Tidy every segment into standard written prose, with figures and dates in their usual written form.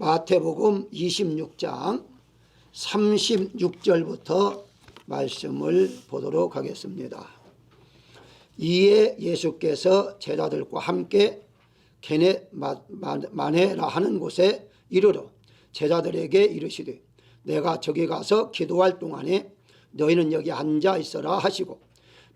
마태복음 26장 36절부터 말씀을 보도록 하겠습니다. 이에 예수께서 제자들과 함께 게네마네라 하는 곳에 이르러 제자들에게 이르시되 내가 저기 가서 기도할 동안에 너희는 여기 앉아 있어라 하시고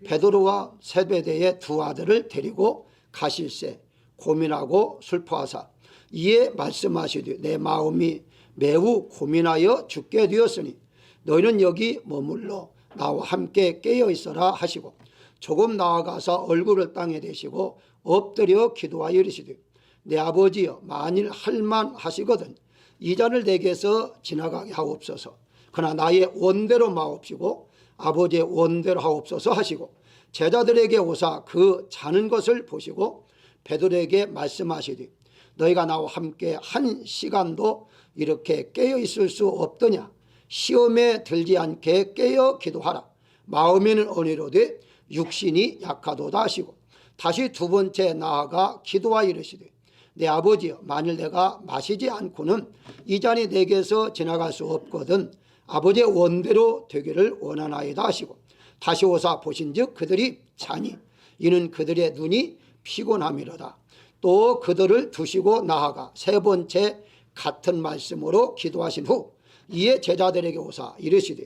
베드로와 세베대의 두 아들을 데리고 가실새 고민하고 슬퍼하사 이에 말씀하시되 내 마음이 매우 고민하여 죽게 되었으니 너희는 여기 머물러 나와 함께 깨어 있어라 하시고 조금 나아가서 얼굴을 땅에 대시고 엎드려 기도하여 이르시되 내 아버지여 만일 할만하시거든 이 잔을 내게서 지나가게 하옵소서. 그러나 나의 원대로 마옵시고 아버지의 원대로 하옵소서 하시고 제자들에게 오사 그 자는 것을 보시고 베드로에게 말씀하시되 너희가 나와 함께 한 시간도 이렇게 깨어 있을 수 없더냐. 시험에 들지 않게 깨어 기도하라. 마음에는 언의로되 육신이 약하도다 하시고 다시 두 번째 나아가 기도하여 이르시되 내 아버지여 만일 내가 마시지 않고는 이 잔이 내게서 지나갈 수 없거든 아버지의 원대로 되기를 원하나이다 하시고 다시 오사 보신즉 그들이 자니 이는 그들의 눈이 피곤함이로다. 또 그들을 두시고 나아가 세 번째 같은 말씀으로 기도하신 후 이에 제자들에게 오사 이르시되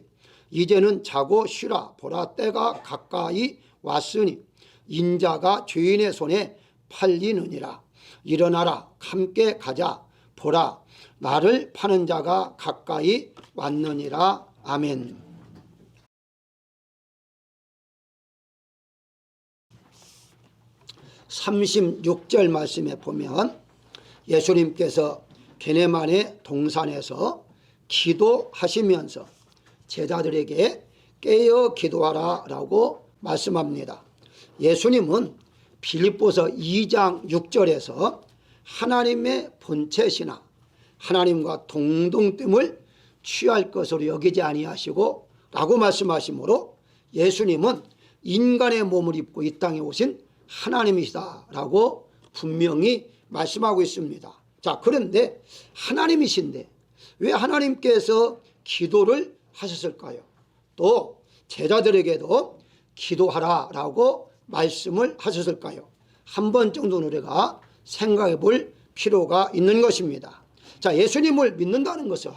이제는 자고 쉬라. 보라 때가 가까이 왔으니 인자가 죄인의 손에 팔리느니라. 일어나라 함께 가자. 보라 나를 파는 자가 가까이 왔느니라. 아멘. (36절) 말씀에 보면 예수님께서 게네마네 동산에서 기도하시면서 제자들에게 깨어 기도하라 라고 말씀합니다. 예수님은 빌립보서 2장 6절에서 하나님의 본체시나 하나님과 동등됨을 취할 것으로 여기지 아니하시고 라고 말씀하시므로 예수님은 인간의 몸을 입고 이 땅에 오신 하나님이시다 라고 분명히 말씀하고 있습니다. 자, 그런데 하나님이신데 왜 하나님께서 기도를 하셨을까요? 또 제자들에게도 기도하라 라고 말씀을 하셨을까요? 한 번 정도는 우리가 생각해 볼 필요가 있는 것입니다. 자, 예수님을 믿는다는 것은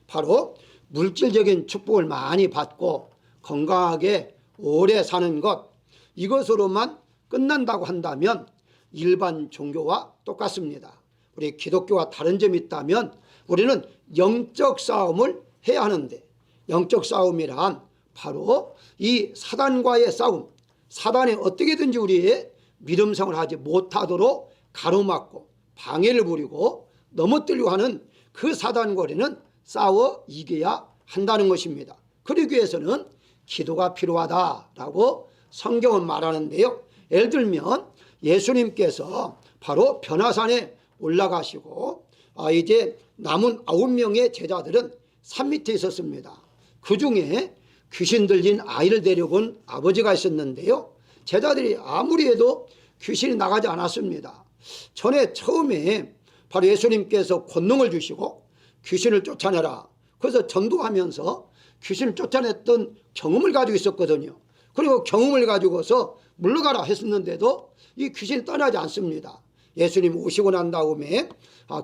바로 물질적인 축복을 많이 받고 건강하게 오래 사는 것 이것으로만 끝난다고 한다면 일반 종교와 똑같습니다. 우리 기독교와 다른 점이 있다면 우리는 영적 싸움을 해야 하는데 영적 싸움이란 바로 이 사단과의 싸움, 사단이 어떻게든지 우리의 믿음 생활을 하지 못하도록 가로막고 방해를 부리고 넘어뜨리려고 하는 그 사단과 우리는 싸워 이겨야 한다는 것입니다. 그러기 위해서는 기도가 필요하다라고 성경은 말하는데요. 예를 들면 예수님께서 바로 변화산에 올라가시고 이제 남은 9명의 제자들은 산 밑에 있었습니다. 그 중에 귀신 들린 아이를 데려온 아버지가 있었는데요. 제자들이 아무리 해도 귀신이 나가지 않았습니다. 전에 처음에 바로 예수님께서 권능을 주시고 귀신을 쫓아내라. 그래서 전도하면서 귀신을 쫓아냈던 경험을 가지고 있었거든요. 그리고 경험을 가지고서 물러가라 했었는데도 이 귀신이 떠나지 않습니다. 예수님 오시고 난 다음에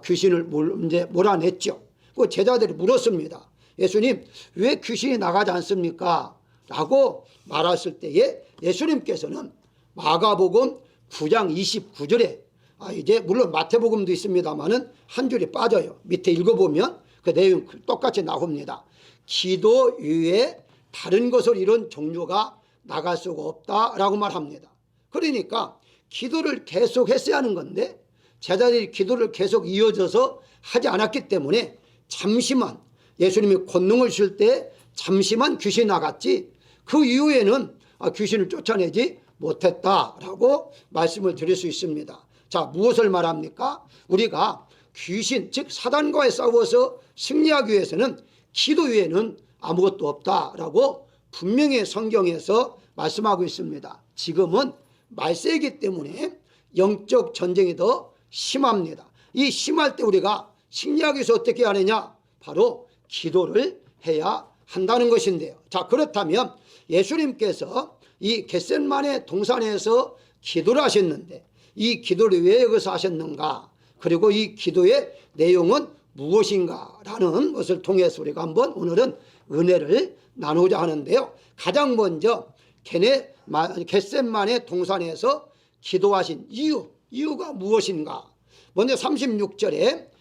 귀신을 이제 몰아냈죠. 그 제자들이 물었습니다. 예수님 왜 귀신이 나가지 않습니까? 라고 말했을 때에 예수님께서는 마가복음 9장 29절에 이제 물론 마태복음도 있습니다만은 한 줄이 빠져요. 밑에 읽어보면 그 내용 똑같이 나옵니다. 기도 외에 다른 것을 이룬 종류가 나갈 수가 없다라고 말합니다. 그러니까 기도를 계속 했어야 하는 건데 제자들이 기도를 계속 이어져서 하지 않았기 때문에 잠시만 예수님이 권능을 줄 때 잠시만 귀신이 나갔지 그 이후에는 귀신을 쫓아내지 못했다라고 말씀을 드릴 수 있습니다. 자, 무엇을 말합니까? 우리가 귀신 즉 사단과의 싸워서 승리하기 위해서는 기도 외에는 아무것도 없다라고 분명히 성경에서 말씀하고 있습니다. 지금은 말세이기 때문에 영적 전쟁이 더 심합니다. 이 심할 때 우리가 식리학에서 어떻게 하느냐? 바로 기도를 해야 한다는 것인데요. 자, 그렇다면 예수님께서 이 겟셋마네 동산에서 기도를 하셨는데 이 기도를 왜 여기서 하셨는가? 그리고 이 기도의 내용은 무엇인가라는 것을 통해서 우리가 한번 오늘은 은혜를 나누고자 하는데요. 가장 먼저 겟셋마네 동산에서 기도하신 이유가 무엇인가? 먼저 36절에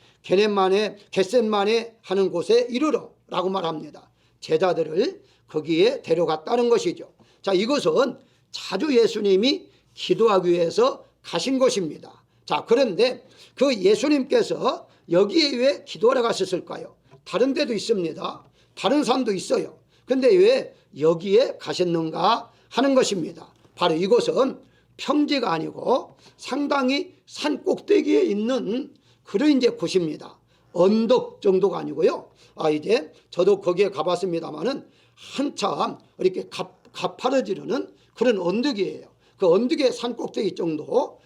겟셋마네 하는 곳에 이르러 라고 말합니다. 제자들을 거기에 데려갔다는 것이죠. 자, 이것은 자주 예수님이 기도하기 위해서 가신 곳입니다. 자, 그런데 그 예수님께서 여기에 왜 기도하러 가셨을까요? 다른 데도 있습니다. 다른 산도 있어요. 근데 왜 여기에 가셨는가 하는 것입니다. 바로 이곳은 평지가 아니고 상당히 산 꼭대기에 있는 그런 이제 곳입니다. 언덕 정도가 아니고요. 이제 저도 거기에 가봤습니다만은 한참 이렇게 가파르지르는 그런 언덕이에요. 그 언덕의 산 꼭대기 정도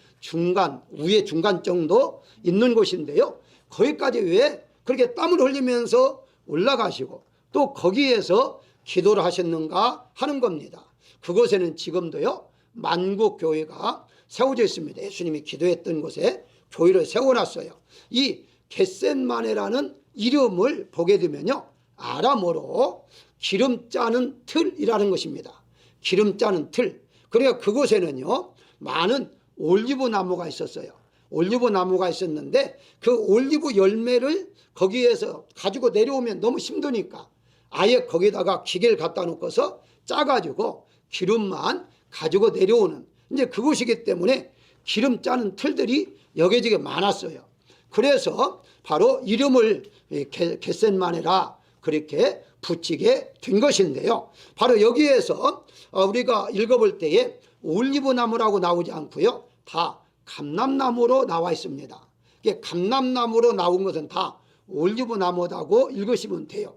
위에 중간 정도 있는 곳인데요. 거기까지 왜 그렇게 땀을 흘리면서 올라가시고 또 거기에서 기도를 하셨는가 하는 겁니다. 그곳에는 지금도요 만국교회가 세워져 있습니다. 예수님이 기도했던 곳에 교회를 세워놨어요. 이 겟셋마네라는 이름을 보게 되면요 아람어로 기름 짜는 틀이라는 것입니다. 기름 짜는 틀. 그러니까 그곳에는요 많은 올리브 나무가 있었어요. 올리브 나무가 있었는데 그 올리브 열매를 거기에서 가지고 내려오면 너무 힘드니까 아예 거기다가 기계를 갖다 놓고서 짜가지고 기름만 가지고 내려오는 이제 그곳이기 때문에 기름 짜는 틀들이 여기저기 많았어요. 그래서 바로 이름을 겟셋마네라 그렇게 붙이게 된 것인데요. 바로 여기에서 우리가 읽어볼 때에 올리브 나무라고 나오지 않고요. 다 감람나무로 나와 있습니다. 감람나무로 나온 것은 다 올리브 나무라고 읽으시면 돼요.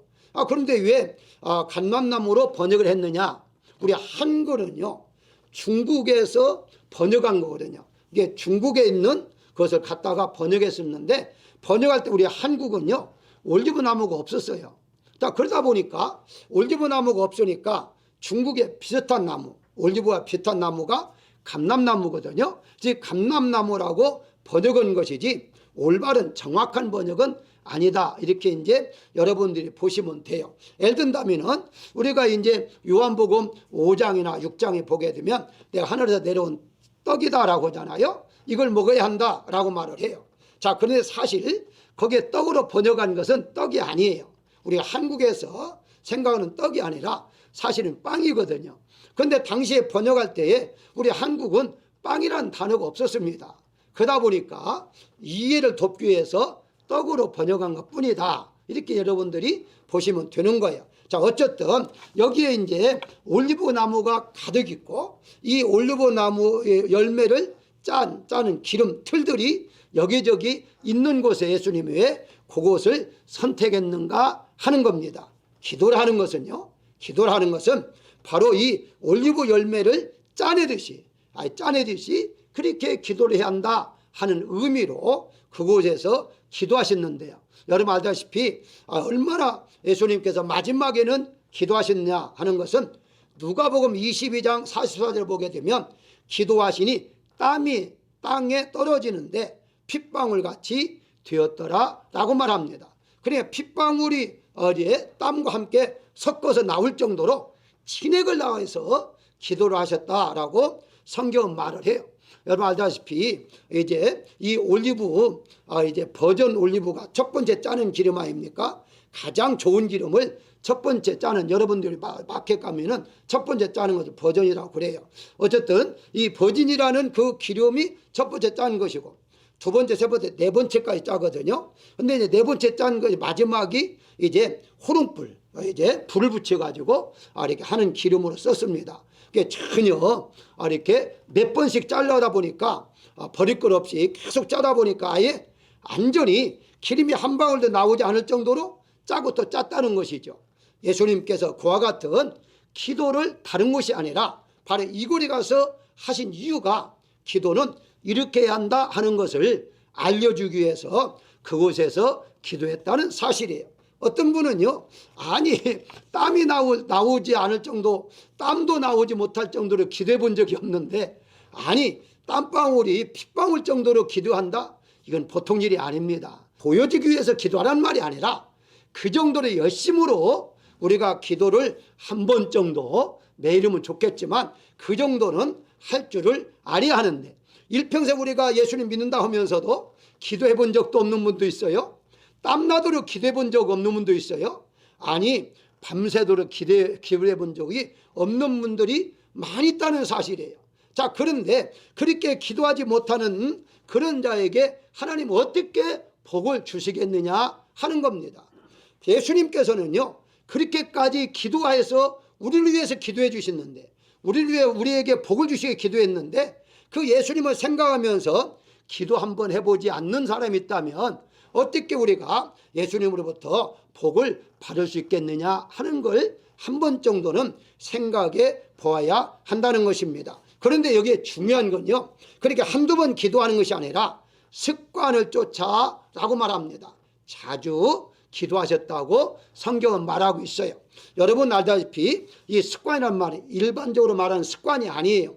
그런데 왜 감람나무로 번역을 했느냐? 우리 한글은요 중국에서 번역한 거거든요. 이게 중국에 있는 그것을 갖다가 번역했었는데 번역할 때 우리 한국은요 올리브 나무가 없었어요. 그러다 보니까 올리브 나무가 없으니까 중국에 비슷한 나무, 올리브와 비슷한 나무가 감람나무거든요. 즉 감람나무라고 번역한 것이지 올바른 정확한 번역은 아니다. 이렇게 이제 여러분들이 보시면 돼요. 예를 든다면은 우리가 이제 요한복음 5장이나 6장에 보게 되면 내가 하늘에서 내려온 떡이다라고 하잖아요. 이걸 먹어야 한다라고 말을 해요. 자, 그런데 사실 거기에 떡으로 번역한 것은 떡이 아니에요. 우리가 한국에서 생각하는 떡이 아니라 사실은 빵이거든요. 그런데 당시에 번역할 때에 우리 한국은 빵이라는 단어가 없었습니다. 그러다 보니까 이해를 돕기 위해서 떡으로 번역한 것 뿐이다. 이렇게 여러분들이 보시면 되는 거예요. 자, 어쨌든 여기에 이제 올리브 나무가 가득 있고 이 올리브 나무의 열매를 짜는 기름 틀들이 여기저기 있는 곳에 예수님이 왜 그곳을 선택했는가 하는 겁니다. 기도를 하는 것은요. 기도를 하는 것은 바로 이 올리브 열매를 짜내듯이 그렇게 기도를 해야 한다 하는 의미로 그곳에서 기도하셨는데요. 여러분 알다시피 얼마나 예수님께서 마지막에는 기도하셨냐 하는 것은 누가복음 22장 44절을 보게 되면 기도하시니 땀이 땅에 떨어지는데 핏방울 같이 되었더라 라고 말합니다. 그러니까 핏방울이 땀과 함께 섞어서 나올 정도로 진액을 나와서 기도를 하셨다라고 성경은 말을 해요. 여러분 알다시피 이제 이 올리브 이제 버전 올리브가 첫 번째 짜는 기름 아닙니까? 가장 좋은 기름을 첫 번째 짜는 여러분들이 마켓 가면은 첫 번째 짜는 것을 버전이라고 그래요. 어쨌든 이 버전이라는 그 기름이 첫 번째 짜는 것이고 두 번째, 세 번째, 네 번째까지 짜거든요. 근데 이제 네 번째 짠 것이 마지막이 이제 호름불, 이제 불을 붙여가지고 이렇게 하는 기름으로 썼습니다. 그게 전혀 이렇게 몇 번씩 잘라다 보니까 버릴 것 없이 계속 짜다 보니까 아예 완전히 기름이 한 방울도 나오지 않을 정도로 짜고 또 짰다는 것이죠. 예수님께서 그와 같은 기도를 다른 것이 아니라 바로 이곳에 가서 하신 이유가 기도는 이렇게 해야 한다 하는 것을 알려주기 위해서 그곳에서 기도했다는 사실이에요. 어떤 분은요, 아니 땀이 나오지 않을 정도, 땀도 나오지 못할 정도로 기도해 본 적이 없는데, 아니 땀방울이 핏방울 정도로 기도한다? 이건 보통 일이 아닙니다. 보여지기 위해서 기도하라는 말이 아니라 그 정도로 열심으로 우리가 기도를 한 번 정도, 매일이면 좋겠지만 그 정도는 할 줄을 알아야 하는데, 일평생 우리가 예수님 믿는다 하면서도 기도해 본 적도 없는 분도 있어요. 땀나도록 기도해 본 적 없는 분도 있어요. 아니 밤새도록 기도해 본 적이 없는 분들이 많이 있다는 사실이에요. 자, 그런데 그렇게 기도하지 못하는 그런 자에게 하나님 어떻게 복을 주시겠느냐 하는 겁니다. 예수님께서는요, 그렇게까지 기도해서 우리를 위해서 기도해 주셨는데, 우리를 위해 우리에게 복을 주시게 기도했는데, 그 예수님을 생각하면서 기도 한번 해보지 않는 사람이 있다면 어떻게 우리가 예수님으로부터 복을 받을 수 있겠느냐 하는 걸 한 번 정도는 생각해 보아야 한다는 것입니다. 그런데 여기에 중요한 건요, 그렇게 한두 번 기도하는 것이 아니라 습관을 쫓아라고 말합니다. 자주 기도하셨다고 성경은 말하고 있어요. 여러분 알다시피 이 습관이란 말이 일반적으로 말하는 습관이 아니에요.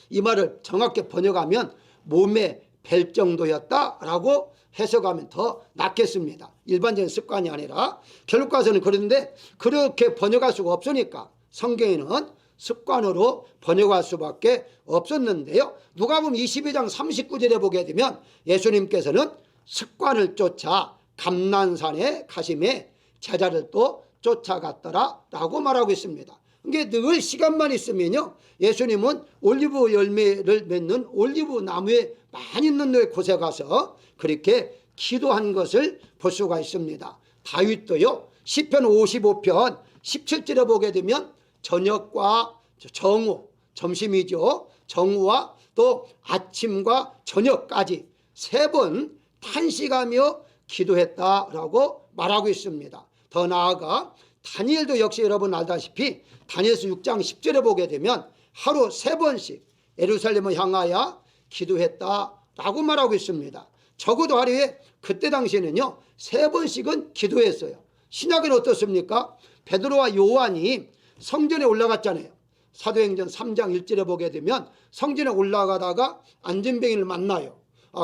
이 말을 정확히 번역하면 몸에 뵐 정도였다라고 해석하면 더 낫겠습니다. 일반적인 습관이 아니라. 결국 가서는 그런데 그렇게 번역할 수가 없으니까 성경에는 습관으로 번역할 수밖에 없었는데요. 누가복음 22장 39절에 보게 되면 예수님께서는 습관을 쫓아 감난산에 가심에 제자를 또 쫓아갔더라 라고 말하고 있습니다. 그게 늘 시간만 있으면요, 예수님은 올리브 열매를 맺는 올리브 나무에 많이 있는 곳에 가서 그렇게 기도한 것을 볼 수가 있습니다. 다윗도요, 시편 55편 17절에 보게 되면 저녁과 정오, 점심이죠, 정오와 또 아침과 저녁까지 3번 탄식하며 기도했다라고 말하고 있습니다. 더 나아가 다니엘도 역시 여러분 알다시피 다니엘서 6장 10절에 보게 되면 하루 3번씩 예루살렘을 향하여 기도했다라고 말하고 있습니다. 적어도 하루에 그때 당시에는요 3번씩은 기도했어요. 신약은 어떻습니까? 베드로와 요한이 성전에 올라갔잖아요. 사도행전 3장 1절에 보게 되면 성전에 올라가다가 안전병이를 만나요.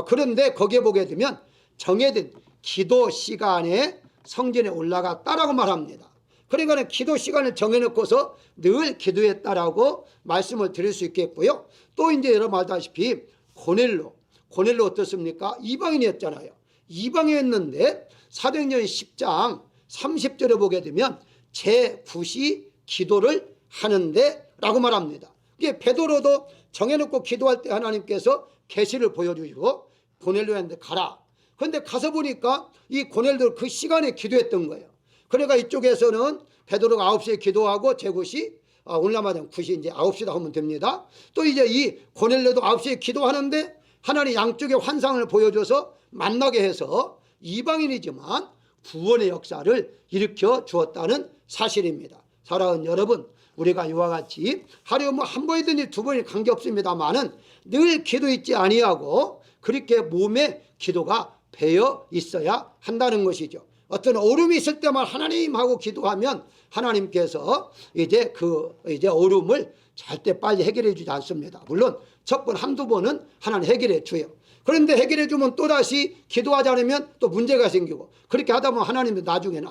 그런데 거기에 보게 되면 정해진 기도 시간에 성전에 올라갔다라고 말합니다. 그러니까 기도 시간을 정해놓고서 늘 기도했다라고 말씀을 드릴 수 있겠고요. 또 이제 여러분 알다시피 고넬로 어떻습니까? 이방인이었잖아요. 이방인이었는데 사도행전 10장 30절에 보게 되면 제9시 기도를 하는데 라고 말합니다. 이게 베드로도 정해놓고 기도할 때 하나님께서 계시를 보여주시고 고넬료한테 가라. 그런데 가서 보니까 이 고넬료 그 시간에 기도했던 거예요. 그러니까 이쪽에서는 베드로가 9시에 기도하고 제9시 오늘날마다 9시 이제 9시다 하면 됩니다. 또 이제 이 고넬료도 9시에 기도하는데 하나님 양쪽의 환상을 보여줘서 만나게 해서 이방인이지만 구원의 역사를 일으켜 주었다는 사실입니다. 사랑하는 여러분, 우리가 이와 같이 하루에 한 번이든지 2번이 관계없습니다만은 늘 기도 있지 아니하고 그렇게 몸에 기도가 배어 있어야 한다는 것이죠. 어떤 어려움이 있을 때만 하나님하고 기도하면 하나님께서 이제 어려움을 절대 빨리 해결해 주지 않습니다. 물론 첫 번, 한두 번은 하나님 해결해 줘요. 그런데 해결해 주면 또다시 기도하지 않으면 또 문제가 생기고, 그렇게 하다 보면 하나님도 나중에는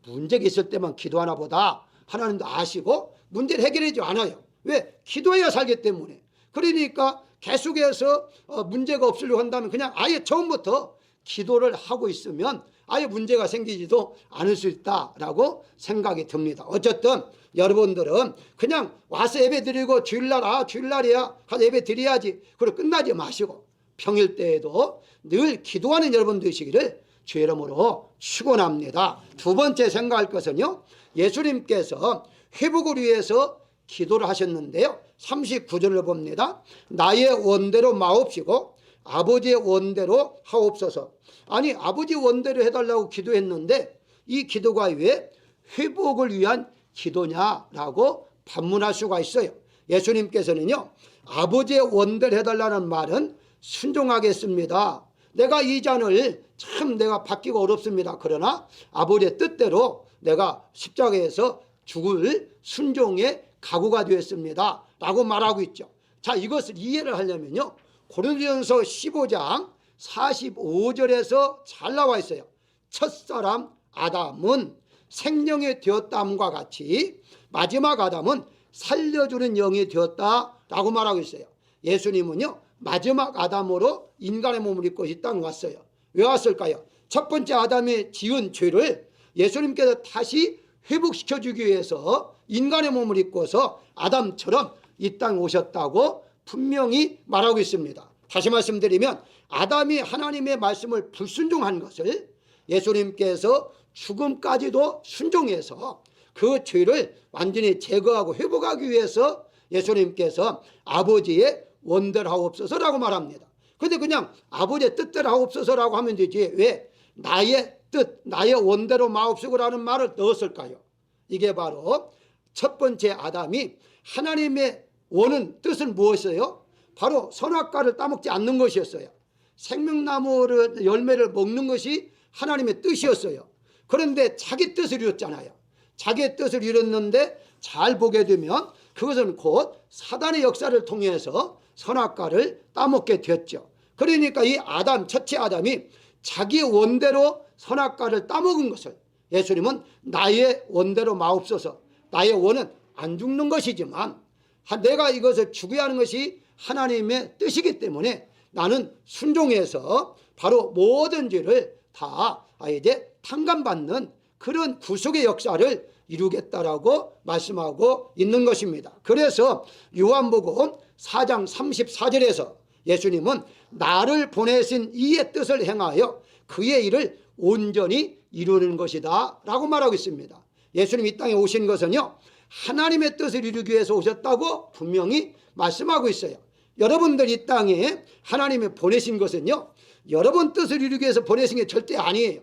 문제가 있을 때만 기도하나 보다 하나님도 아시고 문제를 해결해 주지 않아요. 왜? 기도해야 살기 때문에. 그러니까 계속해서 문제가 없으려고 한다면 그냥 아예 처음부터 기도를 하고 있으면 아예 문제가 생기지도 않을 수 있다라고 생각이 듭니다. 어쨌든 여러분들은 그냥 와서 예배 드리고 주일날이야 가서 예배 드려야지 그리고 끝나지 마시고 평일 때에도 늘 기도하는 여러분 되시기를 주의 이름으로 축원합니다. 두 번째 생각할 것은요, 예수님께서 회복을 위해서 기도를 하셨는데요, 39절을 봅니다. 나의 원대로 마옵시고 아버지의 원대로 하옵소서. 아니 아버지 원대로 해달라고 기도했는데 이 기도가 왜 회복을 위한 기도냐라고 반문할 수가 있어요. 예수님께서는요 아버지의 원대로 해달라는 말은 순종하겠습니다, 내가 이 잔을 참 내가 받기가 어렵습니다. 그러나 아버지의 뜻대로 내가 십자가에서 죽을 순종의 각오가 되었습니다 라고 말하고 있죠. 자, 이것을 이해를 하려면요, 고린도전서 15장 45절에서 잘 나와 있어요. 첫사람 아담은 생명이 되었다함과 같이 마지막 아담은 살려주는 영이 되었다라고 말하고 있어요. 예수님은요, 마지막 아담으로 인간의 몸을 입고 이 땅에 왔어요. 왜 왔을까요? 첫 번째 아담이 지은 죄를 예수님께서 다시 회복시켜주기 위해서 인간의 몸을 입고서 아담처럼 이 땅에 오셨다고 분명히 말하고 있습니다. 다시 말씀드리면 아담이 하나님의 말씀을 불순종한 것을 예수님께서 죽음까지도 순종해서 그 죄를 완전히 제거하고 회복하기 위해서 예수님께서 아버지의 원대로 하옵소서라고 말합니다. 그런데 그냥 아버지의 뜻대로 하옵소서라고 하면 되지 왜 나의 뜻, 나의 원대로 마옵소서라는 말을 넣었을까요? 이게 바로 첫 번째 아담이 하나님의 원은 뜻은 무엇이었어요? 바로 선악과를 따먹지 않는 것이었어요. 생명나무를 열매를 먹는 것이 하나님의 뜻이었어요. 그런데 자기 뜻을 이뤘잖아요. 자기의 뜻을 이뤘는데 잘 보게 되면 그것은 곧 사단의 역사를 통해서 선악과를 따먹게 됐죠. 그러니까 이 아담, 첫째 아담이 자기 원대로 선악과를 따먹은 것을 예수님은 나의 원대로 마옵소서, 나의 원은 안 죽는 것이지만 내가 이것을 죽여야 하는 것이 하나님의 뜻이기 때문에 나는 순종해서 바로 모든 죄를 다 이제 탕감받는 그런 구속의 역사를 이루겠다라고 말씀하고 있는 것입니다. 그래서 요한복음 4장 34절에서 예수님은 나를 보내신 이의 뜻을 행하여 그의 일을 온전히 이루는 것이다 라고 말하고 있습니다. 예수님 이 땅에 오신 것은요, 하나님의 뜻을 이루기 위해서 오셨다고 분명히 말씀하고 있어요. 여러분들 이 땅에 하나님이 보내신 것은요, 여러분 뜻을 이루기 위해서 보내신 게 절대 아니에요.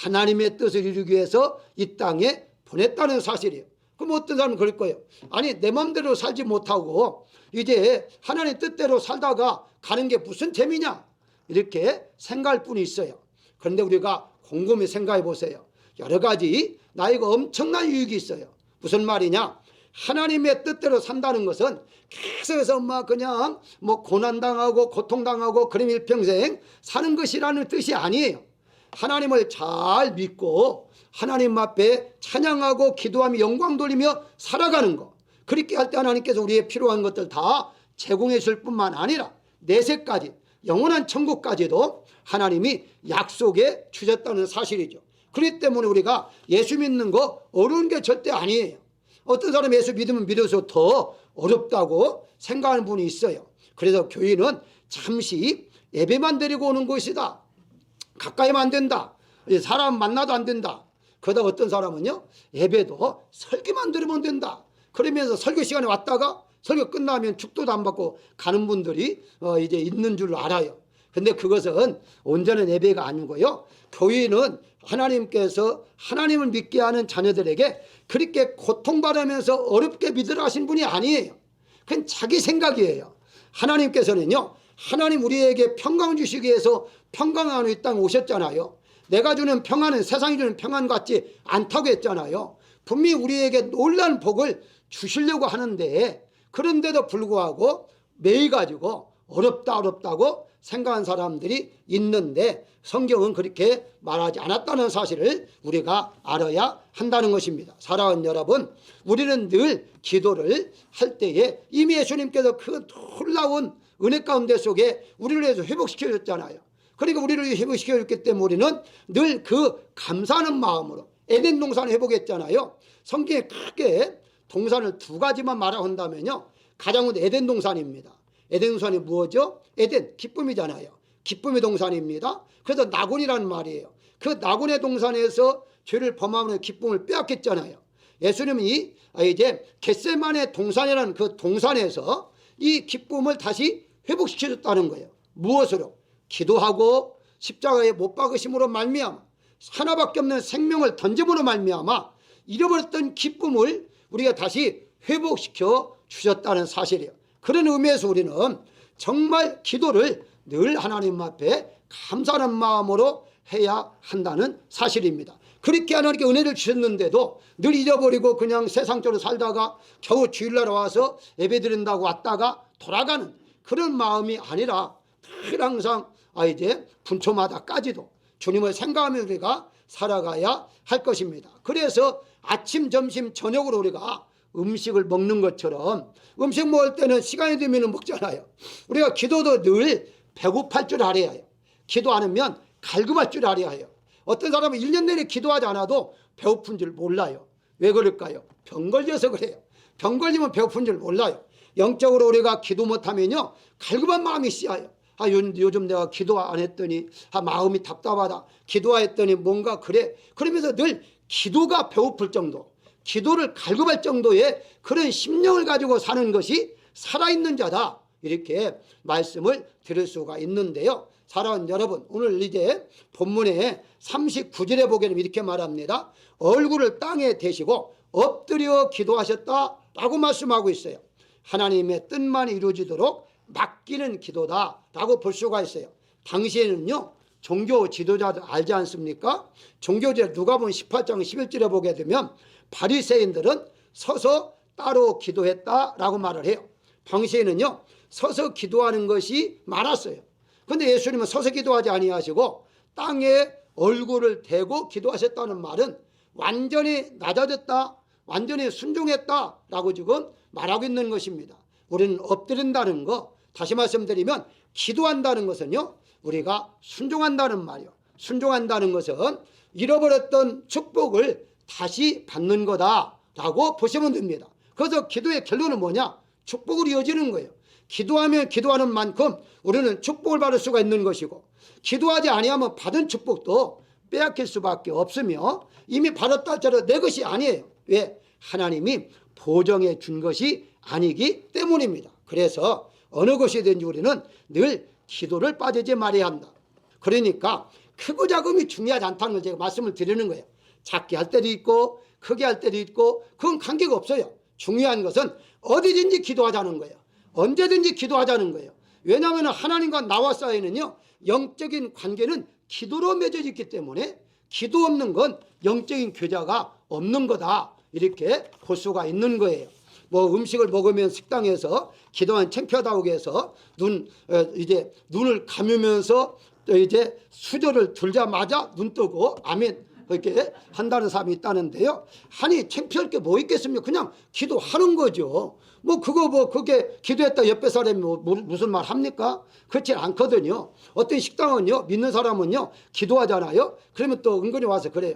하나님의 뜻을 이루기 위해서 이 땅에 보냈다는 사실이에요. 그럼 어떤 사람은 그럴 거예요. 아니 내 마음대로 살지 못하고 이제 하나님 뜻대로 살다가 가는 게 무슨 재미냐 이렇게 생각할 분이 있어요. 그런데 우리가 곰곰이 생각해 보세요. 여러 가지 나에게 엄청난 유익이 있어요. 무슨 말이냐, 하나님의 뜻대로 산다는 것은 계속해서 그냥 고난당하고 고통당하고 그럼 일평생 사는 것이라는 뜻이 아니에요. 하나님을 잘 믿고 하나님 앞에 찬양하고 기도하며 영광 돌리며 살아가는 것, 그렇게 할 때 하나님께서 우리의 필요한 것들 다 제공해 줄 뿐만 아니라 내세까지 영원한 천국까지도 하나님이 약속해 주셨다는 사실이죠. 그렇기 때문에 우리가 예수 믿는 거 어려운 게 절대 아니에요. 어떤 사람이 예수 믿으면 믿어서 더 어렵다고 생각하는 분이 있어요. 그래서 교회는 잠시 예배만 드리고 오는 곳이다, 가까이면 안 된다, 사람 만나도 안 된다. 그러다 어떤 사람은요, 예배도 설교만 들으면 된다, 그러면서 설교 시간에 왔다가 설교 끝나면 축도도 안 받고 가는 분들이 이제 있는 줄 알아요. 근데 그것은 온전한 예배가 아니고요, 교회는 하나님께서 하나님을 믿게 하는 자녀들에게 그렇게 고통받으면서 어렵게 믿으라 하신 분이 아니에요. 그건 자기 생각이에요. 하나님께서는요, 하나님 우리에게 평강을 주시기 위해서 평강한 이 땅에 오셨잖아요. 내가 주는 평안은 세상이 주는 평안 같지 않다고 했잖아요. 분명히 우리에게 놀라운 복을 주시려고 하는데, 그런데도 불구하고 매일 가지고 어렵다고 생각하는 사람들이 있는데 성경은 그렇게 말하지 않았다는 사실을 우리가 알아야 한다는 것입니다. 사랑하는 여러분, 우리는 늘 기도를 할 때에 이미 예수님께서 그 놀라운 은혜 가운데 속에 우리를 위해서 회복시켜 줬잖아요. 그러니까 우리를 회복시켜 줬기 때문에 우리는 늘 그 감사하는 마음으로 에덴 동산을 회복했잖아요. 성경에 크게 동산을 두 가지만 말한다면요, 가장 에덴 동산입니다. 에덴 동산이 무엇이죠? 에덴, 기쁨이잖아요. 기쁨의 동산입니다. 그래서 낙원이라는 말이에요. 그 낙원의 동산에서 죄를 범하는 기쁨을 빼앗겼잖아요. 예수님이 이제 겟세마네 동산이라는 그 동산에서 이 기쁨을 다시 회복시켜줬다는 거예요. 무엇으로? 기도하고 십자가에 못 박으심으로 말미암아 하나밖에 없는 생명을 던짐으로 말미암아 잃어버렸던 기쁨을 우리가 다시 회복시켜 주셨다는 사실이에요. 그런 의미에서 우리는 정말 기도를 늘 하나님 앞에 감사하는 마음으로 해야 한다는 사실입니다. 그렇게 하나님께 은혜를 주셨는데도 늘 잊어버리고 그냥 세상적으로 살다가 겨우 주일날 와서 예배드린다고 왔다가 돌아가는 그런 마음이 아니라 늘 항상 이제 분초마다까지도 주님을 생각하며 우리가 살아가야 할 것입니다. 그래서 아침, 점심, 저녁으로 우리가 음식을 먹는 것처럼 음식 먹을 때는 시간이 되면 먹잖아요. 우리가 기도도 늘 배고플 줄 알아야 해요. 기도 안 하면 갈급할 줄 알아야 해요. 어떤 사람은 1년 내내 기도하지 않아도 배고픈 줄 몰라요. 왜 그럴까요? 병 걸려서 그래요. 병 걸리면 배고픈 줄 몰라요. 영적으로 우리가 기도 못하면요 갈급한 마음이 씨어요. 요즘 내가 기도 안 했더니 마음이 답답하다. 기도했더니 뭔가 그래. 그러면서 늘 기도가 배고플 정도, 기도를 갈급할 정도의 그런 심령을 가지고 사는 것이 살아있는 자다. 이렇게 말씀을 드릴 수가 있는데요. 사랑하는 여러분, 오늘 이제 본문에 39절에 보게 되면 이렇게 말합니다. 얼굴을 땅에 대시고 엎드려 기도하셨다라고 말씀하고 있어요. 하나님의 뜻만 이루어지도록 맡기는 기도다라고 볼 수가 있어요. 당시에는요 종교 지도자들 알지 않습니까? 종교제 누가복음 18장 11절에 보게 되면 바리새인들은 서서 따로 기도했다라고 말을 해요. 당시에는요 서서 기도하는 것이 많았어요. 그런데 예수님은 서서 기도하지 아니하시고 땅에 얼굴을 대고 기도하셨다는 말은 완전히 낮아졌다, 완전히 순종했다라고 지금 말하고 있는 것입니다. 우리는 엎드린다는 거, 다시 말씀드리면 기도한다는 것은요 우리가 순종한다는 말이요. 순종한다는 것은 잃어버렸던 축복을 다시 받는 거다라고 보시면 됩니다. 그래서 기도의 결론은 뭐냐? 축복으로 이어지는 거예요. 기도하면 기도하는 만큼 우리는 축복을 받을 수가 있는 것이고, 기도하지 아니하면 받은 축복도 빼앗길 수밖에 없으며 이미 받았다 할지라도 내 것이 아니에요. 왜? 하나님이 보정해 준 것이 아니기 때문입니다. 그래서 어느 것이든지 우리는 늘 기도를 빠지지 말아야 한다. 그러니까 크고 작음이 중요하지 않다는 걸 제가 말씀을 드리는 거예요. 작게 할 때도 있고 크게 할 때도 있고 그건 관계가 없어요. 중요한 것은 어디든지 기도하자는 거예요. 언제든지 기도하자는 거예요. 왜냐하면 하나님과 나와 사이는요 영적인 관계는 기도로 맺어져 있기 때문에 기도 없는 건 영적인 교제가 없는 거다, 이렇게 볼 수가 있는 거예요. 뭐 음식을 먹으면 식당에서 기도하면 창피하다고 해서 이제 눈을 감으면서 이제 수저를 들자마자 눈 뜨고 아멘 이렇게 한다는 사람이 있다는데요. 아니 창피할 게 뭐 있겠습니까? 그냥 기도하는 거죠. 그게 기도했다 옆에 사람이 무슨 말 합니까? 그렇지 않거든요. 어떤 식당은요 믿는 사람은요 기도하잖아요. 그러면 또 은근히 와서 그래요.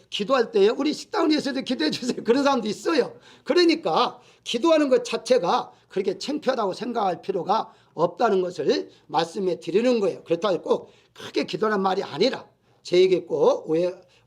기도할 때요 우리 식당을 위해서도 기도해 주세요. 그런 사람도 있어요. 그러니까 기도하는 것 자체가 그렇게 창피하다고 생각할 필요가 없다는 것을 말씀해 드리는 거예요. 그렇다고 꼭 크게 기도하는 말이 아니라 제 얘기 꼭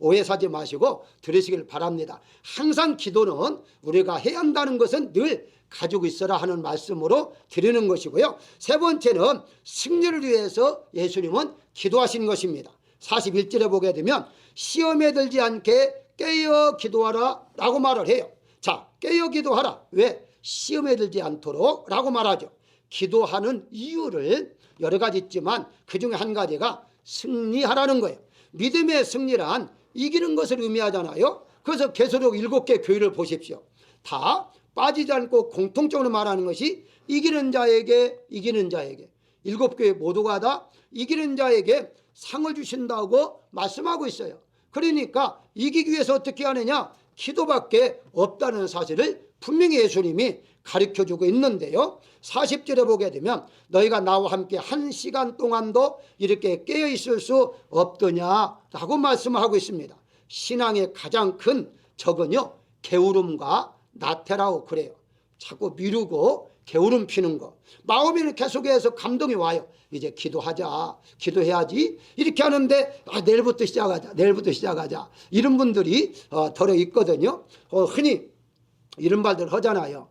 오해 사지 마시고 들으시길 바랍니다. 항상 기도는 우리가 해야 한다는 것은 늘 가지고 있어라 하는 말씀으로 드리는 것이고요. 세 번째는 승리를 위해서 예수님은 기도하신 것입니다. 41절에 보게 되면 시험에 들지 않게 깨어 기도하라 라고 말을 해요. 자, 깨어 기도하라. 왜? 시험에 들지 않도록 라고 말하죠. 기도하는 이유를 여러 가지 있지만 그중에 한 가지가 승리하라는 거예요. 믿음의 승리란 이기는 것을 의미하잖아요. 그래서 계시록 7개 교회를 보십시오. 다 빠지지 않고 공통적으로 말하는 것이 이기는 자에게 7교회 모두가 다 이기는 자에게 상을 주신다고 말씀하고 있어요. 그러니까 이기기 위해서 어떻게 하느냐? 기도밖에 없다는 사실을 분명히 예수님이 가르쳐주고 있는데요. 40절에 보게 되면 너희가 나와 함께 1시간 동안도 이렇게 깨어있을 수 없더냐라고 말씀을 하고 있습니다. 신앙의 가장 큰 적은요 게으름과 나태라고 그래요. 자꾸 미루고 게으름 피는 거. 마음에는 계속해서 감동이 와요. 이제 기도하자, 기도해야지 이렇게 하는데 내일부터 시작하자 이런 분들이 덜어 있거든요. 흔히 이런 말들 하잖아요.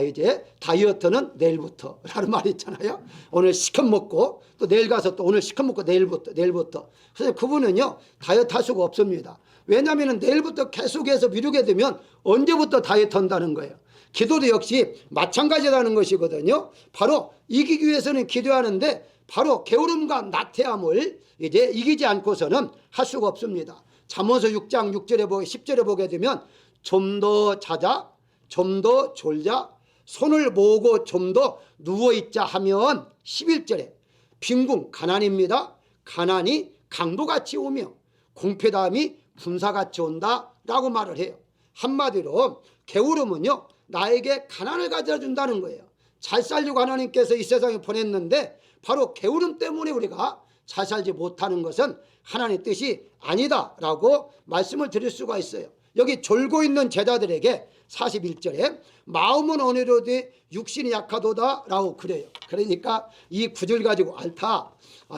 이제 다이어트는 내일부터 라는 말이 있잖아요. 오늘 시컷 먹고 또 내일 가서 또 오늘 시컷 먹고 내일부터. 그래서 그분은요 다이어트 할 수가 없습니다. 왜냐하면 내일부터 계속해서 미루게 되면 언제부터 다이어트 한다는 거예요. 기도도 역시 마찬가지라는 것이거든요. 바로 이기기 위해서는 기도하는데 바로 게으름과 나태함을 이제 이기지 않고서는 할 수가 없습니다. 잠언서 6장 6절에 10절에 보게 되면 좀 더 자자, 좀 더 졸자, 손을 모으고 좀 더 누워있자 하면 11절에 빈궁 가난입니다. 가난이 강도같이 오며 공패담이 분사같이 온다라고 말을 해요. 한마디로 게으름은요, 나에게 가난을 가져준다는 거예요. 잘 살려고 하나님께서 이 세상에 보냈는데 바로 게으름 때문에 우리가 잘 살지 못하는 것은 하나님의 뜻이 아니다라고 말씀을 드릴 수가 있어요. 여기 졸고 있는 제자들에게 41절에 마음은 어느로되 육신이 약하도다 라고 그래요. 그러니까 이 구절 가지고 앓다,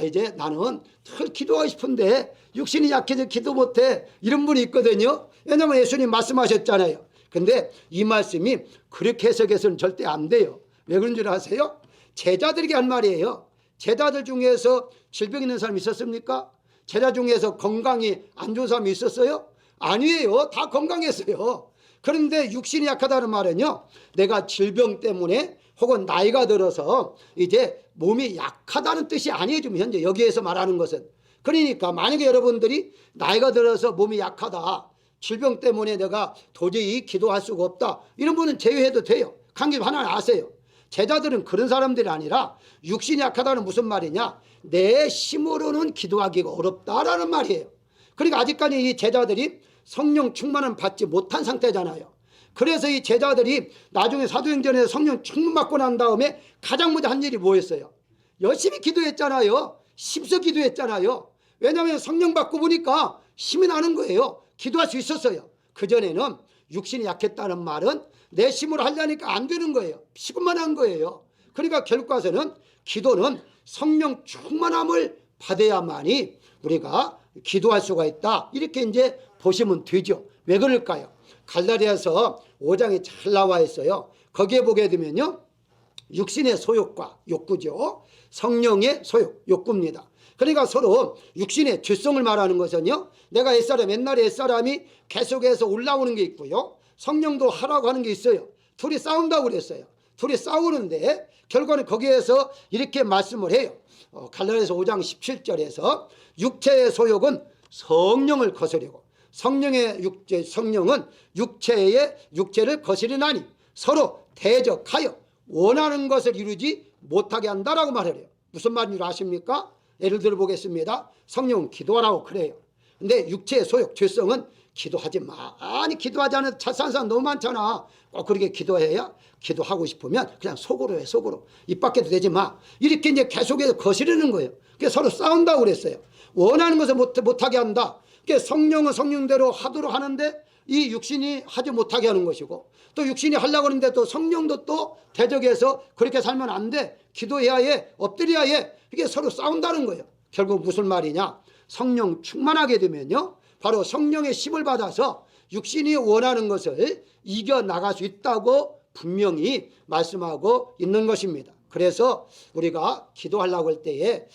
이제 나는 늘 기도하고 싶은데 육신이 약해서 기도 못해, 이런 분이 있거든요. 왜냐하면 예수님 말씀하셨잖아요. 근데 이 말씀이 그렇게 해석해서는 절대 안 돼요. 왜 그런 줄 아세요? 제자들에게 한 말이에요. 제자들 중에서 질병 있는 사람이 있었습니까? 제자 중에서 건강이 안 좋은 사람이 있었어요? 아니에요. 다 건강했어요. 그런데 육신이 약하다는 말은요, 내가 질병 때문에 혹은 나이가 들어서 이제 몸이 약하다는 뜻이 아니에요. 지금 현재 여기에서 말하는 것은. 그러니까 만약에 여러분들이 나이가 들어서 몸이 약하다, 질병 때문에 내가 도저히 기도할 수가 없다, 이런 분은 제외해도 돼요. 관계 하나 아세요. 제자들은 그런 사람들이 아니라 육신이 약하다는 무슨 말이냐, 내 힘으로는 기도하기가 어렵다라는 말이에요. 그러니까 아직까지 이 제자들이 성령 충만은 받지 못한 상태잖아요. 그래서 이 제자들이 나중에 사도행전에서 성령 충만 받고 난 다음에 가장 먼저 한 일이 뭐였어요? 열심히 기도했잖아요. 힘써 기도했잖아요. 왜냐하면 성령 받고 보니까 힘이 나는 거예요. 기도할 수 있었어요. 그전에는 육신이 약했다는 말은 내 힘으로 하려니까 안 되는 거예요. 피곤만 한 거예요. 그러니까 결국 가서는 기도는 성령 충만함을 받아야만이 우리가 기도할 수가 있다, 이렇게 이제 보시면 되죠. 왜 그럴까요? 갈라디아서 5장에 잘 나와 있어요. 거기에 보게 되면요, 육신의 소욕과 욕구죠. 성령의 소욕, 욕구입니다. 그러니까 서로 육신의 죄성을 말하는 것은요, 내가 옛날에 옛사람이 계속해서 올라오는 게 있고요, 성령도 하라고 하는 게 있어요. 둘이 싸운다고 그랬어요. 둘이 싸우는데 결과는 거기에서 이렇게 말씀을 해요. 갈라디아서 5장 17절에서 육체의 소욕은 성령을 거스르고 성령은 육체를 거스르나니 서로 대적하여 원하는 것을 이루지 못하게 한다라고 말을 해요. 무슨 말인지 아십니까? 예를 들어 보겠습니다. 성령은 기도하라고 그래요. 근데 육체의 소욕, 죄성은 기도하지 마. 아니, 기도하지 않은 잘 사는 사람 너무 많잖아. 꼭 그렇게 기도해야, 기도하고 싶으면 그냥 속으로 해, 속으로. 입 밖에도 되지 마. 이렇게 이제 계속해서 거스르는 거예요. 그래서 서로 싸운다고 그랬어요. 원하는 것을 못하게 한다. 그러니까 성령은 성령대로 하도록 하는데 이 육신이 하지 못하게 하는 것이고, 또 육신이 하려고 하는데 또 성령도 또 대적해서 그렇게 살면 안 돼. 기도해야 해. 엎드려야 해. 이게 서로 싸운다는 거예요. 결국 무슨 말이냐? 성령 충만하게 되면요, 바로 성령의 힘을 받아서 육신이 원하는 것을 이겨나갈 수 있다고 분명히 말씀하고 있는 것입니다. 그래서 우리가 기도하려고 할 때에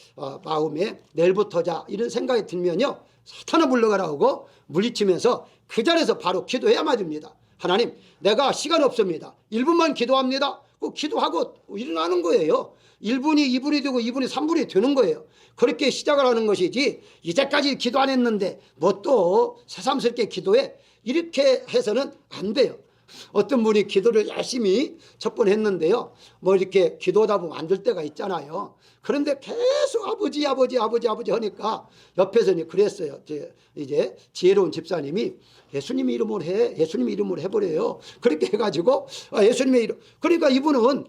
마음에 내일부터자 이런 생각이 들면요, 사탄을 물러가라고 물리치면서 그 자리에서 바로 기도해야만 됩니다. 하나님, 내가 시간 없습니다. 1분만 기도합니다. 꼭 기도하고 일어나는 거예요. 1분이 2분이 되고 2분이 3분이 되는 거예요. 그렇게 시작을 하는 것이지, 이제까지 기도 안 했는데 뭐 또 새삼스럽게 기도해, 이렇게 해서는 안 돼요. 어떤 분이 기도를 열심히 첫 번 했는데요, 뭐 이렇게 기도하다 보면 안 될 때가 있잖아요. 그런데 계속 아버지 하니까 옆에서 그랬어요. 이제 지혜로운 집사님이 예수님 이름으로 해, 예수님 이름으로 해버려요. 그렇게 해가지고 예수님의 이름. 그러니까 이분은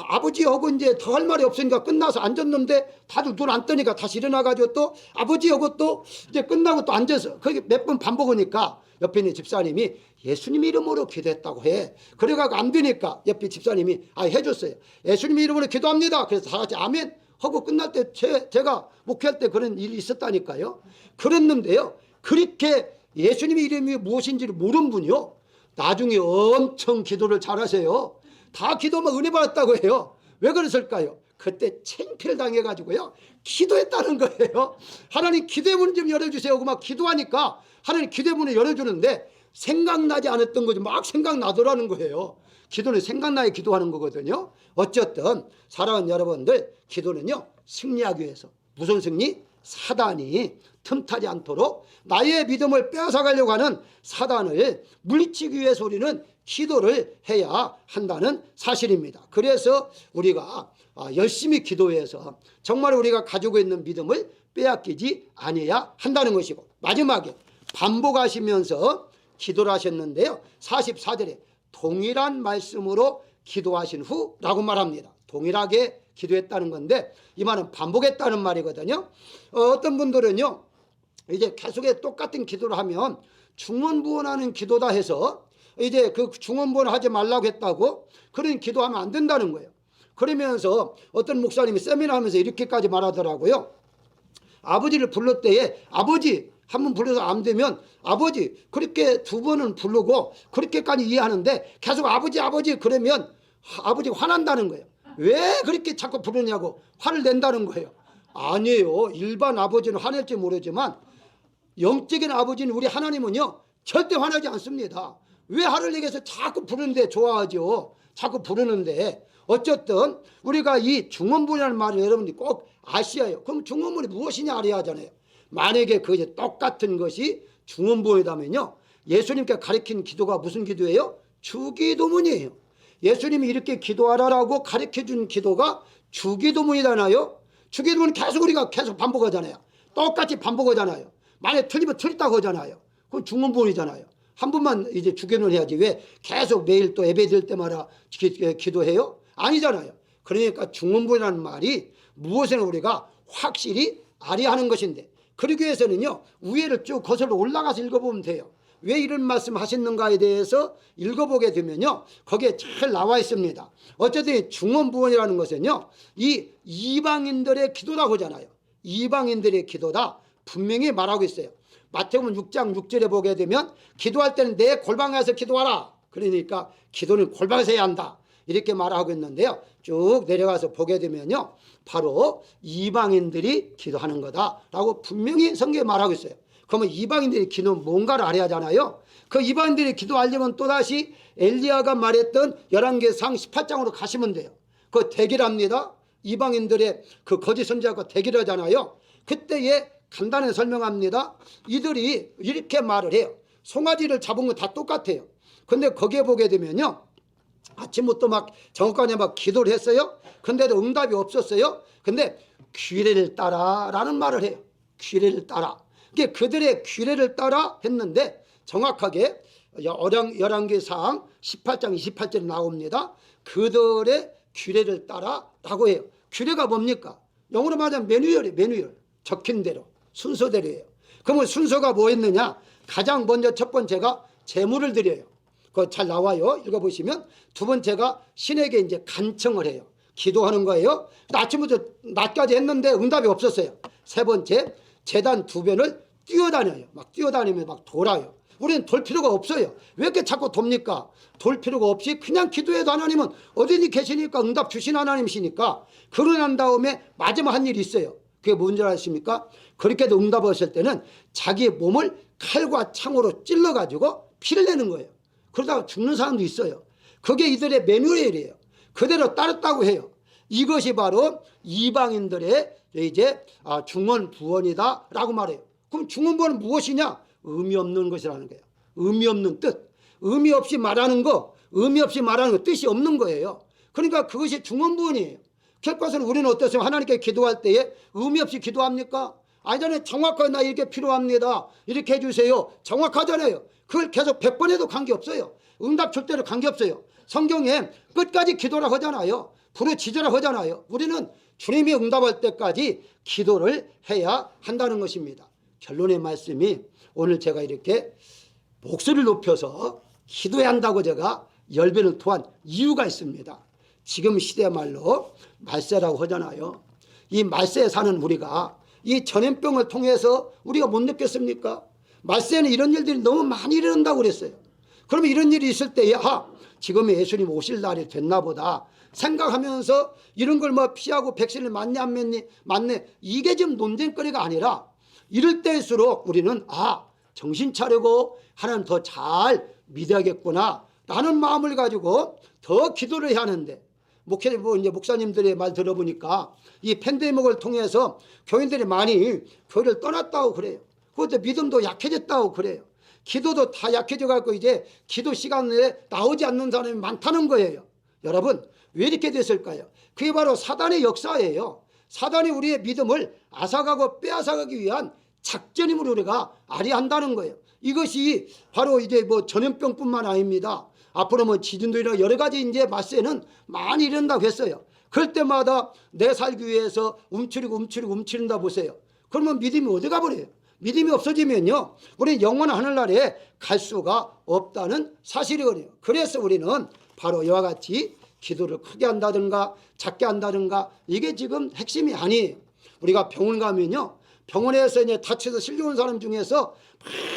아버지하고 이제 더 할 말이 없으니까 끝나서 앉았는데 다들 눈 안 뜨니까 다시 일어나가지고 또 아버지하고 또 이제 끝나고 또 앉아서 그게 몇 번 반복하니까 옆에 있는 집사님이 예수님 이름으로 기도했다고 해. 그래가지고 안 되니까 옆에 집사님이 해줬어요. 예수님 이름으로 기도합니다. 그래서 다 같이 아멘 하고 끝날 때 제가 목회할 때 그런 일이 있었다니까요. 그랬는데요, 그렇게 예수님의 이름이 무엇인지를 모르는 분이요, 나중에 엄청 기도를 잘하세요. 다 기도하면 은혜 받았다고 해요. 왜 그랬을까요? 그때 창피를 당해가지고요, 기도했다는 거예요. 하나님 기도의 문을 좀 열어주세요 하고 막 기도하니까 하나님 기도의 문을 열어주는데 생각나지 않았던 거지 막 생각나더라는 거예요. 기도는 생각나게 기도하는 거거든요. 어쨌든 사랑하는 여러분들, 기도는요 승리하기 위해서. 무슨 승리? 사단이 틈타지 않도록 나의 믿음을 빼앗아가려고 하는 사단을 물리치기 위해서 우리는 기도를 해야 한다는 사실입니다. 그래서 우리가 열심히 기도해서 정말 우리가 가지고 있는 믿음을 빼앗기지 아니해야 한다는 것이고, 마지막에 반복하시면서 기도를 하셨는데요, 44절에 동일한 말씀으로 기도하신 후라고 말합니다. 동일하게 기도했다는 건데 이 말은 반복했다는 말이거든요. 어떤 분들은요, 이제 계속해 똑같은 기도를 하면 중언부언하는 기도다 해서 이제 그 중언부언을 하지 말라고 했다고 그런 기도하면 안 된다는 거예요. 그러면서 어떤 목사님이 세미나 하면서 이렇게까지 말하더라고요. 아버지를 불렀을 때에 아버지 한 번 불러서 안 되면 아버지 그렇게 두 번은 부르고 그렇게까지 이해하는데 계속 아버지 아버지 그러면 아버지 화난다는 거예요. 왜 그렇게 자꾸 부르냐고 화를 낸다는 거예요. 아니에요. 일반 아버지는 화낼지 모르지만 영적인 아버지는 우리 하나님은요 절대 화나지 않습니다. 왜 화를 내게 해서 자꾸 부르는데 좋아하죠. 자꾸 부르는데 어쨌든 우리가 이 중언부언이라는 말을 여러분들이 꼭 아셔야 해요. 그럼 중언부언이 무엇이냐 알아야 하잖아요. 만약에 그게 똑같은 것이 중언부언이라면요, 예수님께 가르친 기도가 무슨 기도예요? 주기도문이에요. 예수님이 이렇게 기도하라라고 가르쳐준 기도가 주기도문이잖아요. 주기도문은 계속 우리가 계속 반복하잖아요. 똑같이 반복하잖아요. 만약에 틀리면 틀렸다고 하잖아요. 그건 중언부언이잖아요. 한 번만 이제 주기도문 해야지 왜 계속 매일 또 예배 드릴 때마다 기도해요? 아니잖아요. 그러니까 중언부언이라는 말이 무엇이나 우리가 확실히 알아야 하는 것인데, 그러기 위해서는요 위에를 쭉 거슬러 올라가서 읽어보면 돼요. 왜 이런 말씀 하셨는가에 대해서 읽어보게 되면요 거기에 잘 나와 있습니다. 어쨌든 중언부언이라는 것은요 이 이방인들의 기도라고 하잖아요. 이방인들의 기도다 분명히 말하고 있어요. 마태복음 6장 6절에 보게 되면 기도할 때는 내 골방에서 기도하라. 그러니까 기도는 골방에서 해야 한다 이렇게 말하고 있는데요, 쭉 내려가서 보게 되면요 바로 이방인들이 기도하는 거다라고 분명히 성경에 말하고 있어요. 그러면 이방인들이 기도는 뭔가를 알아야 하잖아요. 그 이방인들이 기도하려면 또다시 엘리야가 말했던 열왕기상 18장으로 가시면 돼요. 그 대결합니다. 이방인들의 그 거짓 선지자가 대결하잖아요. 그때에 간단히 설명합니다. 이들이 이렇게 말을 해요. 송아지를 잡은 건 다 똑같아요. 근데 거기에 보게 되면요 아침부터 막 정오까지 막 기도를 했어요. 근데도 응답이 없었어요. 근데 규례를 따라 라는 말을 해요. 규례를 따라. 그들의 규례를 따라 했는데 정확하게 열왕기상 18장 28절에 나옵니다. 그들의 규례를 따라 라고 해요. 규례가 뭡니까? 영어로 말하면 매뉴얼이에요. 매뉴얼. 적힌 대로 순서대로예요. 그러면 순서가 뭐였느냐? 가장 먼저 첫 번째가 제물을 드려요. 그거 잘 나와요. 읽어보시면 두 번째가 신에게 이제 간청을 해요. 기도하는 거예요. 아침부터 낮까지 했는데 응답이 없었어요. 세 번째, 제단 두 변을 뛰어다녀요. 막 뛰어다니면 막 돌아요. 우리는 돌 필요가 없어요. 왜 이렇게 자꾸 돕니까? 돌 필요가 없이 그냥 기도해도 하나님은 어디니 계시니까 응답 주신 하나님이시니까. 그러고 난 다음에 마지막 한 일이 있어요. 그게 뭔지 아십니까? 그렇게도 응답 없을 때는 자기 몸을 칼과 창으로 찔러가지고 피를 내는 거예요. 그러다가 죽는 사람도 있어요. 그게 이들의 매뉴얼이에요. 그대로 따랐다고 해요. 이것이 바로 이방인들의 이제 중언부언이다 라고 말해요. 그럼 중언부언은 무엇이냐? 의미 없는 것이라는 거예요. 의미 없는 뜻. 의미 없이 말하는 거, 의미 없이 말하는 거, 뜻이 없는 거예요. 그러니까 그것이 중언부언이에요. 결과적으로 우리는 어떠세요? 하나님께 기도할 때에 의미 없이 기도합니까? 아니잖아요. 정확하게 나 이렇게 필요합니다. 이렇게 해주세요. 정확하잖아요. 그걸 계속 100번 해도 관계없어요. 응답 줄 때도 관계없어요. 성경에 끝까지 기도라 하잖아요. 부르짖으라 하잖아요. 우리는 주님이 응답할 때까지 기도를 해야 한다는 것입니다. 결론의 말씀이 오늘 제가 이렇게 목소리를 높여서 기도해야 한다고 제가 열변을 토한 이유가 있습니다. 지금 시대야말로 말세라고 하잖아요. 이 말세에 사는 우리가 이 전염병을 통해서 우리가 못 느꼈습니까? 말세에는 이런 일들이 너무 많이 일어난다고 그랬어요. 그러면 이런 일이 있을 때에 지금 예수님 오실 날이 됐나 보다 생각하면서 이런 걸 뭐 피하고 백신을 맞냐 안 맞네 이게 지금 논쟁거리가 아니라 이럴 때일수록 우리는 정신 차리고 하나님 더 잘 믿어야겠구나 라는 마음을 가지고 더 기도를 해야 하는데 이제 목사님들의 말 들어보니까 이 팬데믹을 통해서 교인들이 많이 교회를 떠났다고 그래요. 그것도 믿음도 약해졌다고 그래요. 기도도 다 약해져 갖고 이제 기도 시간에 나오지 않는 사람이 많다는 거예요. 여러분, 왜 이렇게 됐을까요? 그게 바로 사단의 역사예요. 사단이 우리의 믿음을 앗아가고 빼앗아가기 위한 작전임을 우리가 알아야 한다는 거예요. 이것이 바로 이제 전염병뿐만 아닙니다. 앞으로 지진도나 여러 가지 이제 맞세는 많이 일어난다고 했어요. 그럴 때마다 내 살기 위해서 움츠린다 보세요. 그러면 믿음이 어디 가버려요? 믿음이 없어지면요, 우리는 영원한 하늘나라에 갈 수가 없다는 사실이거든요. 그래서 우리는 바로 이와 같이 기도를 크게 한다든가 작게 한다든가 이게 지금 핵심이 아니에요. 우리가 병원 가면요, 병원에서 이제 다쳐서 실려온 사람 중에서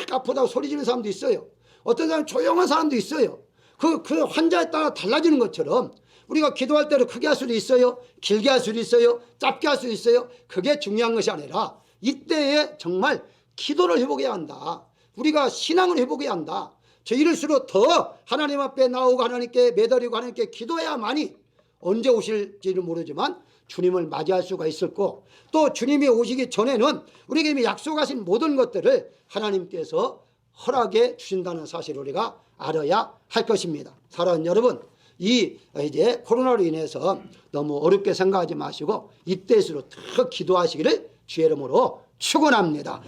막 아프다고 소리 지르는 사람도 있어요. 어떤 사람은 조용한 사람도 있어요. 그 환자에 따라 달라지는 것처럼 우리가 기도할 때를 크게 할 수도 있어요. 길게 할 수도 있어요. 짧게 할 수도 있어요. 그게 중요한 것이 아니라 이때에 정말 기도를 회복해야 한다. 우리가 신앙을 회복해야 한다. 이럴수록 더 하나님 앞에 나오고 하나님께 매달리고 하나님께 기도해야만이 언제 오실지는 모르지만 주님을 맞이할 수가 있을 거고, 또 주님이 오시기 전에는 우리에게 이미 약속하신 모든 것들을 하나님께서 허락해 주신다는 사실을 우리가 알아야 할 것입니다. 사랑하는 여러분, 이제 코로나로 인해서 너무 어렵게 생각하지 마시고 이때일수록 더 기도하시기를 주의 이름으로 축원합니다.